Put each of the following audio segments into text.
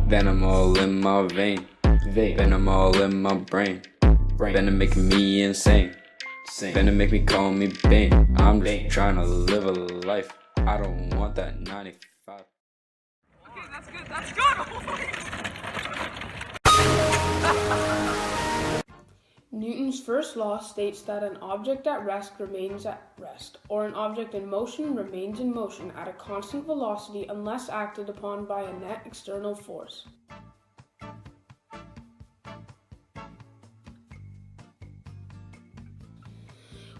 Venom all in my venom all in my brain. Venom making me insane. Venom make me call me Bane. I'm just trying to live a life. I don't want that 95. Okay, that's good. That's good. Newton's first law states that an object at rest remains at rest, or an object in motion remains in motion at a constant velocity unless acted upon by a net external force.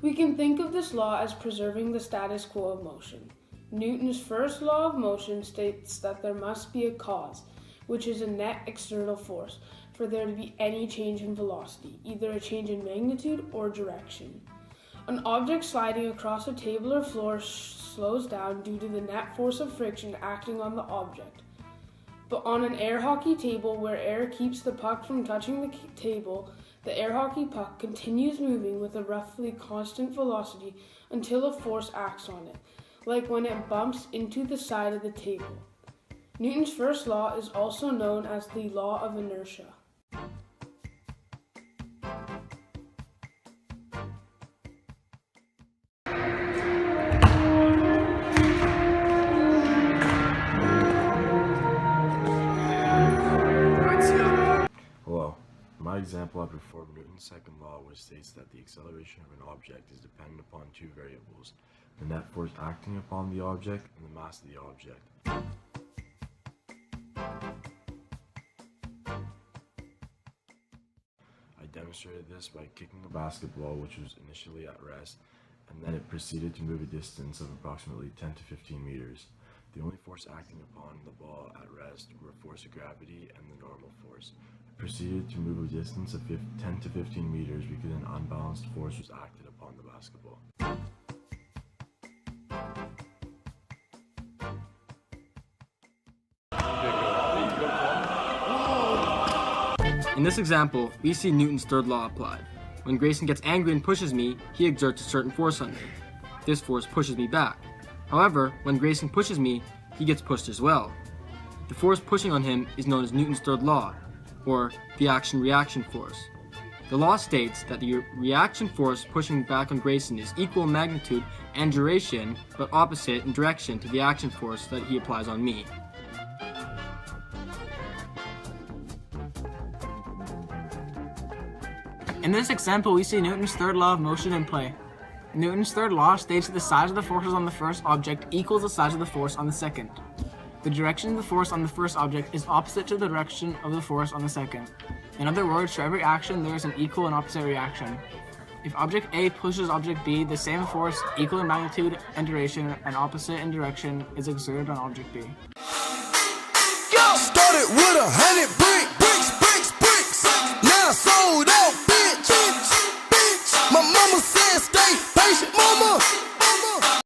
We can think of this law as preserving the status quo of motion. Newton's first law of motion states that there must be a cause, which is a net external force, for there to be any change in velocity, either a change in magnitude or direction. An object sliding across a table or floor slows down due to the net force of friction acting on the object. But on an air hockey table where air keeps the puck from touching the table, the air hockey puck continues moving with a roughly constant velocity until a force acts on it, like when it bumps into the side of the table. Newton's first law is also known as the law of inertia. Hello. In my example, I performed Newton's second law, which states that the acceleration of an object is dependent upon two variables: the net force acting upon the object and the mass of the object. I demonstrated this by kicking a basketball, which was initially at rest, and then it proceeded to move a distance of approximately 10 to 15 meters. The only force acting upon the ball at rest were force of gravity and the normal force. It proceeded to move a distance of 10 to 15 meters because an unbalanced force was acted upon the basketball. In this example, we see Newton's third law applied. When Grayson gets angry and pushes me, he exerts a certain force on me. This force pushes me back. However, when Grayson pushes me, he gets pushed as well. The force pushing on him is known as Newton's third law, or the action-reaction force. The law states that the reaction force pushing back on Grayson is equal in magnitude and duration, but opposite in direction to the action force that he applies on me. In this example, we see Newton's third law of motion in play. Newton's third law states that the size of the forces on the first object equals the size of the force on the second. The direction of the force on the first object is opposite to the direction of the force on the second. In other words, for every action, there is an equal and opposite reaction. If object A pushes object B, the same force, equal in magnitude and duration, and opposite in direction, is exerted on object B. Started with 100 brick.